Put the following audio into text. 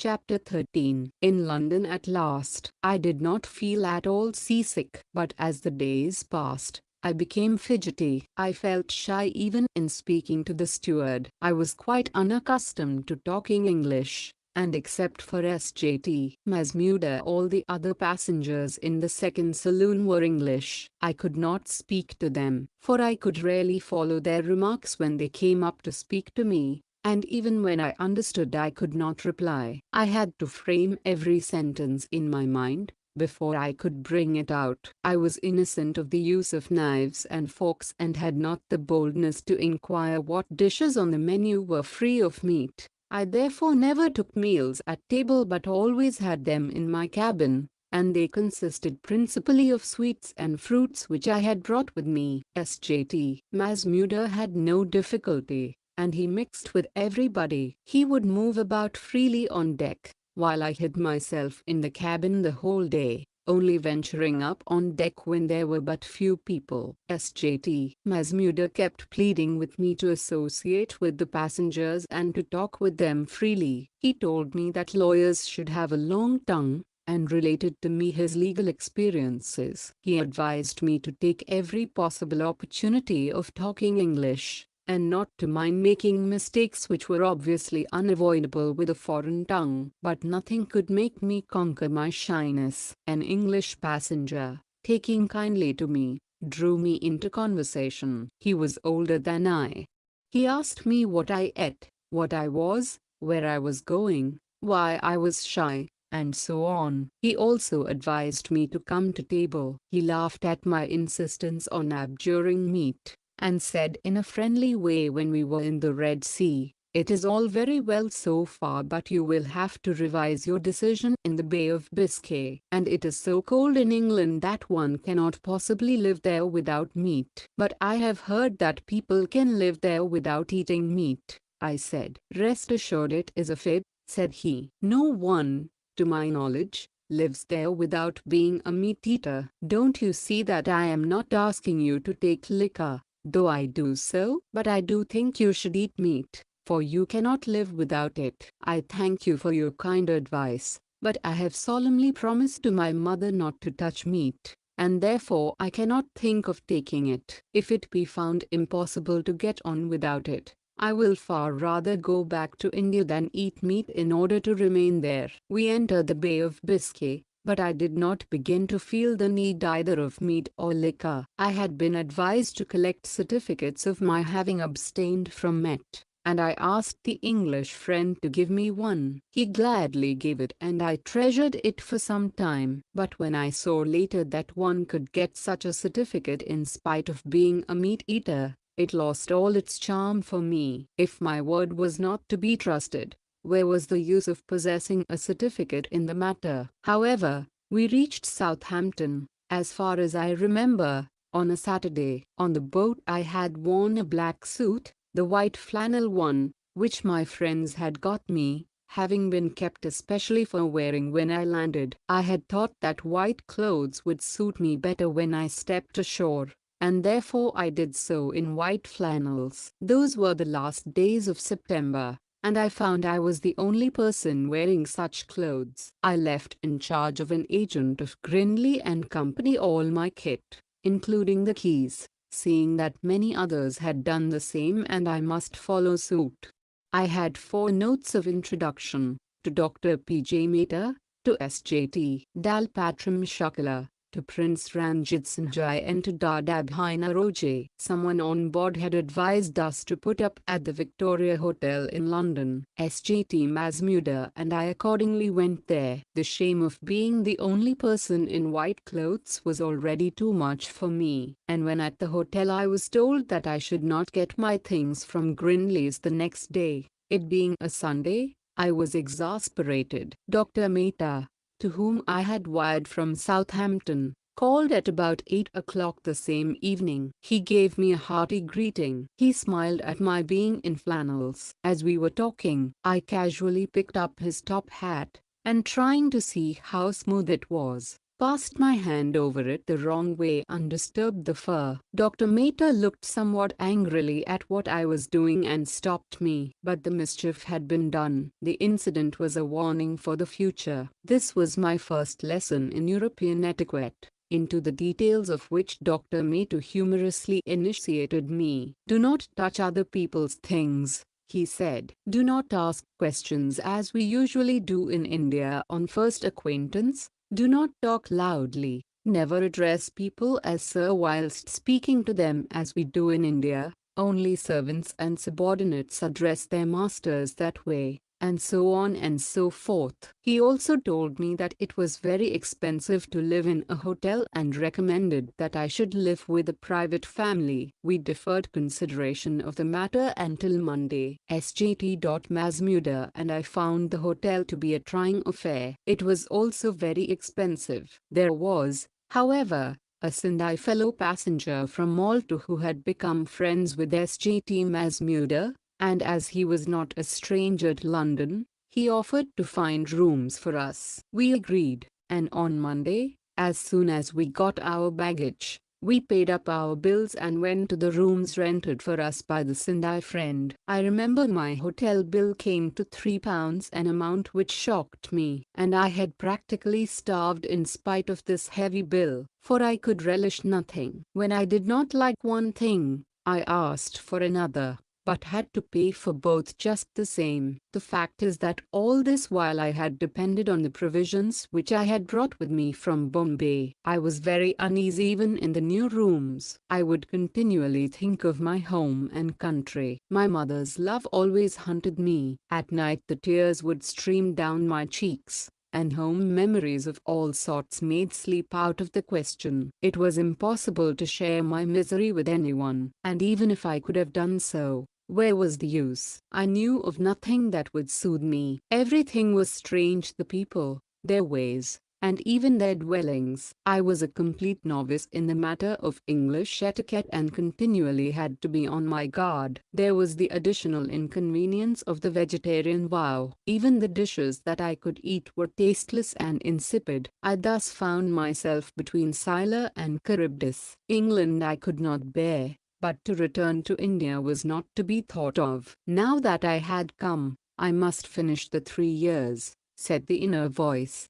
Chapter 13. In London at last. I did not feel at all seasick, but as the days passed, I became fidgety. I felt shy even in speaking to the steward. I was quite unaccustomed to talking English, and except for SJT Masmuda, all the other passengers in the second saloon were English. I could not speak to them, for I could rarely follow their remarks when they came up to speak to me. And even when I understood, I could not reply. I had to frame every sentence in my mind before I could bring it out. I was innocent of the use of knives and forks and had not the boldness to inquire what dishes on the menu were free of meat. I therefore never took meals at table but always had them in my cabin, and they consisted principally of sweets and fruits which I had brought with me. SJT Masmuda had no difficulty, and he mixed with everybody. He would move about freely on deck, while I hid myself in the cabin the whole day, only venturing up on deck when there were but few people. SJT Masmuda kept pleading with me to associate with the passengers and to talk with them freely. He told me that lawyers should have a long tongue, and related to me his legal experiences. He advised me to take every possible opportunity of talking English, and not to mind making mistakes which were obviously unavoidable with a foreign tongue. But nothing could make me conquer my shyness. An English passenger, taking kindly to me, drew me into conversation. He was older than I. He asked me what I ate, what I was, where I was going, why I was shy, and so on. He also advised me to come to table. He laughed at my insistence on abjuring meat, and said in a friendly way when we were in the Red Sea, "It is all very well so far, but you will have to revise your decision in the Bay of Biscay. And it is so cold in England that one cannot possibly live there without meat." "But I have heard that people can live there without eating meat," I said. "Rest assured it is a fib," said he. "No one, to my knowledge, lives there without being a meat eater. Don't you see that I am not asking you to take liquor, though I do so? But I do think you should eat meat, for you cannot live without it." "I thank you for your kind advice, but I have solemnly promised to my mother not to touch meat, and therefore I cannot think of taking it. If it be found impossible to get on without it, I will far rather go back to India than eat meat in order to remain there." We entered the Bay of Biscay, but I did not begin to feel the need either of meat or liquor. I had been advised to collect certificates of my having abstained from meat, and I asked the English friend to give me one. He gladly gave it, and I treasured it for some time. But when I saw later that one could get such a certificate in spite of being a meat eater, it lost all its charm for me. If my word was not to be trusted, where was the use of possessing a certificate in the matter? However, we reached Southampton, as far as I remember, on a Saturday. On the boat I had worn a black suit, the white flannel one, which my friends had got me, having been kept especially for wearing when I landed. I had thought that white clothes would suit me better when I stepped ashore, and therefore I did so in white flannels. Those were the last days of September, and I found I was the only person wearing such clothes. I left in charge of an agent of Grindley and Company all my kit, including the keys, seeing that many others had done the same and I must follow suit. I had 4 notes of introduction: to Dr. P.J. Mehta, to S.J.T. Dalpatram Shukla, to Prince Ranjit Sanjay, and to Dada Bhai Naroje. Someone on board had advised us to put up at the Victoria Hotel in London. SJT Masmuda and I accordingly went there. The shame of being the only person in white clothes was already too much for me, and when at the hotel I was told that I should not get my things from Grindley's the next day, it being a Sunday, I was exasperated. Dr. Mehta, to whom I had wired from Southampton, called at about 8 o'clock the same evening. He gave me a hearty greeting. He smiled at my being in flannels. As we were talking, I casually picked up his top hat, and trying to see how smooth it was, passed my hand over it the wrong way, undisturbed the fur. Dr. Mehta looked somewhat angrily at what I was doing and stopped me. But the mischief had been done. The incident was a warning for the future. This was my first lesson in European etiquette, into the details of which Dr. Mehta humorously initiated me. Do not touch other people's things, he said. Do not ask questions as we usually do in India on first acquaintance. Do not talk loudly. Never address people as sir whilst speaking to them as we do in India. Only servants and subordinates address their masters that way, and so on and so forth. He also told me that it was very expensive to live in a hotel and recommended that I should live with a private family. We deferred consideration of the matter until Monday. SJT. Masmuda and I found the hotel to be a trying affair. It was also very expensive. There was, however, a Sindhi fellow passenger from Malta who had become friends with SJT Masmuda, and as he was not a stranger to London, he offered to find rooms for us. We agreed, and on Monday, as soon as we got our baggage, we paid up our bills and went to the rooms rented for us by the Sindhi friend. I remember my hotel bill came to £3, an amount which shocked me, and I had practically starved in spite of this heavy bill, for I could relish nothing. When I did not like one thing, I asked for another, but had to pay for both just the same. The fact is that all this while I had depended on the provisions which I had brought with me from Bombay. I was very uneasy even in the new rooms. I would continually think of my home and country. My mother's love always haunted me. At night the tears would stream down my cheeks, and home memories of all sorts made sleep out of the question. It was impossible to share my misery with anyone, and even if I could have done so, where was the use? I knew of nothing that would soothe me. Everything was strange, the people, their ways, and even their dwellings. I was a complete novice in the matter of English etiquette and continually had to be on my guard. There was the additional inconvenience of the vegetarian vow. Even the dishes that I could eat were tasteless and insipid. I thus found myself between Scylla and Charybdis. England I could not bear, but to return to India was not to be thought of. Now that I had come, I must finish the 3 years, said the inner voice.